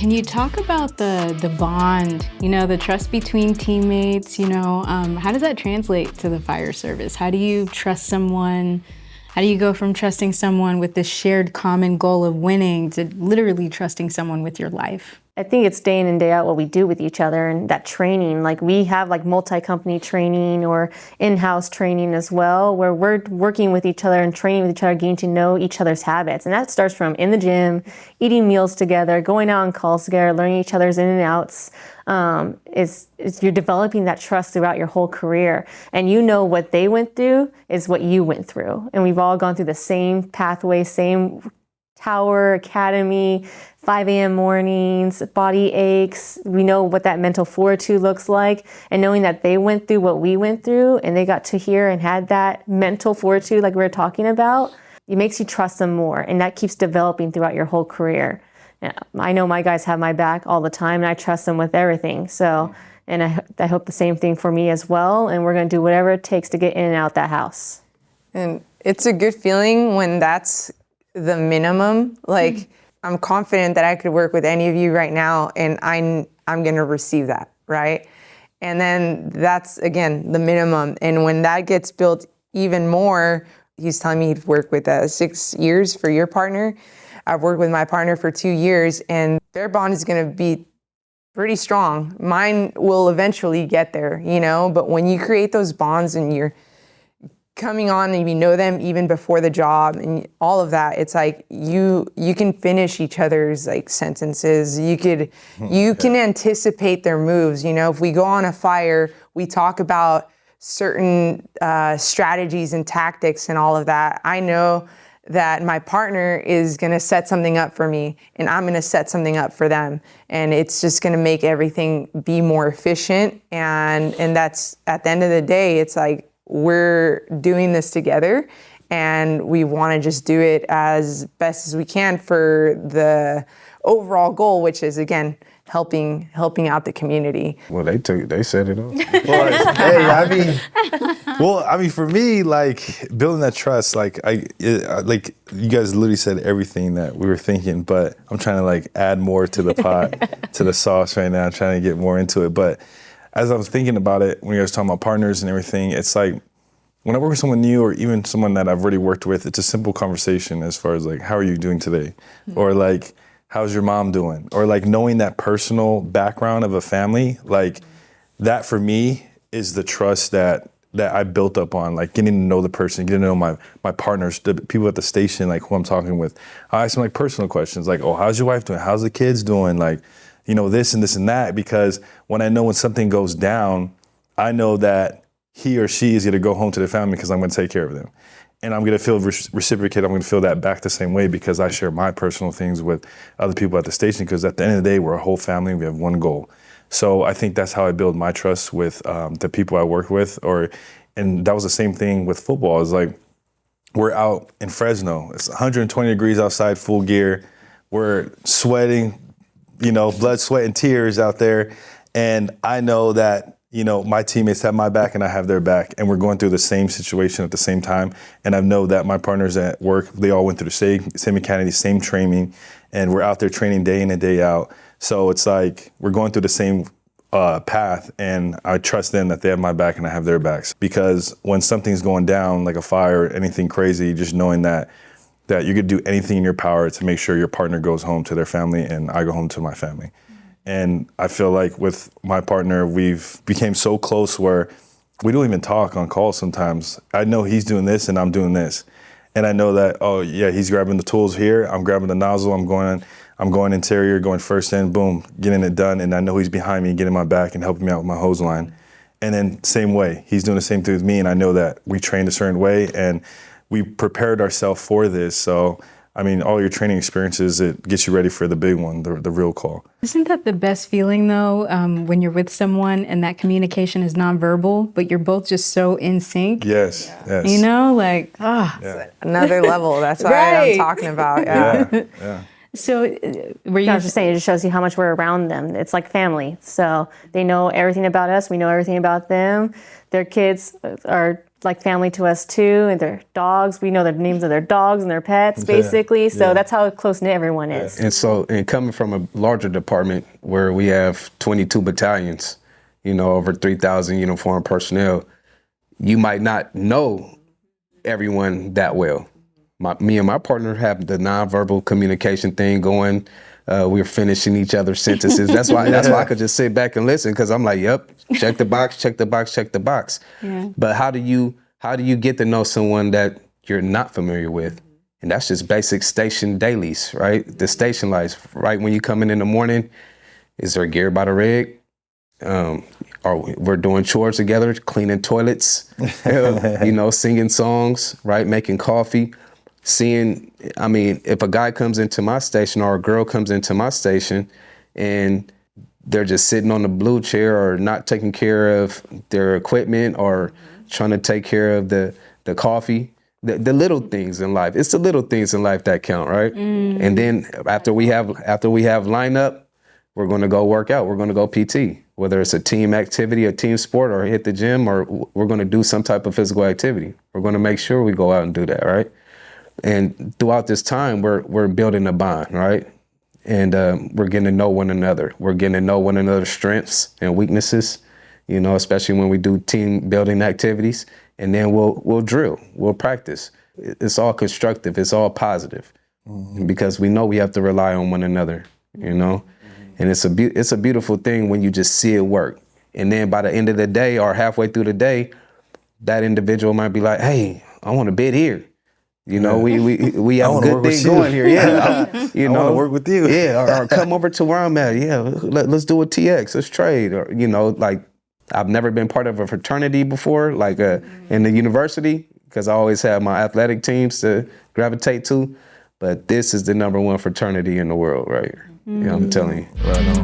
Can you talk about the bond, the trust between teammates, how does that translate to the fire service? How do you trust someone? How do you go from trusting someone with this shared common goal of winning to literally trusting someone with your life? I think it's day in and day out what we do with each other and that training. Like we have like multi-company training or in-house training as well, where we're working with each other and training with each other, getting to know each other's habits. And that starts from in the gym, eating meals together, going out on calls together, learning each other's in and outs. You're developing that trust throughout your whole career. And what they went through is what you went through. And we've all gone through the same pathway, same tower, academy, 5 a.m. mornings, body aches. We know what that mental fortitude looks like. And knowing that they went through what we went through and they got to hear and had that mental fortitude like we were talking about, it makes you trust them more. And that keeps developing throughout your whole career. I know my guys have my back all the time and I trust them with everything. So, and I hope the same thing for me as well. And we're going to do whatever it takes to get in and out that house. And it's a good feeling when that's the minimum. Like, I'm confident that I could work with any of you right now and I'm going to receive that, right? And then that's, again, the minimum. And when that gets built even more, he's telling me he'd work with 6 years for your partner. I've worked with my partner for 2 years and their bond is going to be pretty strong. Mine will eventually get there, but when you create those bonds and you're coming on and you know them even before the job and all of that, it's like you can finish each other's like sentences. You can anticipate their moves. If we go on a fire, we talk about certain strategies and tactics and all of that. I know that my partner is going to set something up for me and I'm going to set something up for them. And it's just going to make everything be more efficient. And that's, at the end of the day, it's like, we're doing this together and we want to just do it as best as we can for the overall goal, which is, again, helping out the community. Well, they said it all. Well, for me, like building that trust, like like you guys literally said everything that we were thinking, but I'm trying to like add more to the pot, to the sauce right now, trying to get more into it. But as I was thinking about it, when you guys talking about partners and everything, it's like when I work with someone new or even someone that I've already worked with, it's a simple conversation as far as like, how are you doing today? Mm-hmm. Or like, how's your mom doing? Or like knowing that personal background of a family, like that for me is the trust that I built up on, like getting to know the person, getting to know my partners, the people at the station, like who I'm talking with. I ask them like personal questions, like, oh, how's your wife doing? How's the kids doing? Like, this and this and that, because when I know when something goes down, I know that he or she is going to go home to their family because I'm going to take care of them. And I'm going to feel reciprocated. I'm going to feel that back the same way because I share my personal things with other people at the station, because at the end of the day, we're a whole family and we have one goal. So I think that's how I build my trust with the people I work with. And that was the same thing with football. It's like, we're out in Fresno. It's 120 degrees outside, full gear. We're sweating, blood, sweat, and tears out there. And I know that, my teammates have my back and I have their back. And we're going through the same situation at the same time. And I know that my partners at work, they all went through the same academy, same training. And we're out there training day in and day out. So it's like we're going through the same path. And I trust them that they have my back and I have their backs. Because when something's going down, like a fire or anything crazy, just knowing that you could do anything in your power to make sure your partner goes home to their family and I go home to my family. And I feel like with my partner, we've became so close where we don't even talk on calls sometimes. I know he's doing this and I'm doing this. And I know that, oh yeah, he's grabbing the tools here. I'm grabbing the nozzle. I'm going interior, going first in, boom, getting it done. And I know he's behind me, getting my back and helping me out with my hose line. And then same way, he's doing the same thing with me. And I know that we trained a certain way and we prepared ourselves for this. So, all your training experiences, it gets you ready for the big one, the real call. Isn't that the best feeling, though, when you're with someone and that communication is nonverbal, but you're both just so in sync? Yes. Yeah. Another level. That's what I'm talking about. Yeah. So I was just saying, it just shows you how much we're around them. It's like family. So they know everything about us. We know everything about them. Their kids are like family to us too, and their dogs. We know the names of their dogs and their pets, basically. So that's how close knit everyone is. And coming from a larger department where we have 22 battalions, over 3,000 uniformed personnel, you might not know everyone that well. Me and my partner have the nonverbal communication thing going. We're finishing each other's sentences. That's why I could just sit back and listen, because I'm like, yep, check the box, check the box, check the box. Yeah. But how do you get to know someone that you're not familiar with? And that's just basic station dailies, right? The station lights, right? When you come in the morning, is there gear by the rig? We're doing chores together, cleaning toilets, singing songs, right? Making coffee. If a guy comes into my station or a girl comes into my station and they're just sitting on the blue chair or not taking care of their equipment or trying to take care of the coffee, the little things in life. It's the little things in life that count, right? And then after we have lineup, we're going to go work out. We're going to go PT, whether it's a team activity, a team sport, or hit the gym, or we're going to do some type of physical activity. We're going to make sure we go out and do that, right? And throughout this time, we're building a bond, right? And we're getting to know one another. We're getting to know one another's strengths and weaknesses, especially when we do team building activities. And then we'll drill, we'll practice. It's all constructive. It's all positive, because we know we have to rely on one another, And it's a beautiful thing when you just see it work. And then by the end of the day or halfway through the day, that individual might be like, hey, I want to bid here. We have a good thing going here. Yeah. I want to work with you. Yeah. Or come over to where I'm at. Yeah. Let's do a TX. Let's trade. Or, I've never been part of a fraternity before, in the university, because I always had my athletic teams to gravitate to. But this is the #1 fraternity in the world right here. I'm telling you. Right on.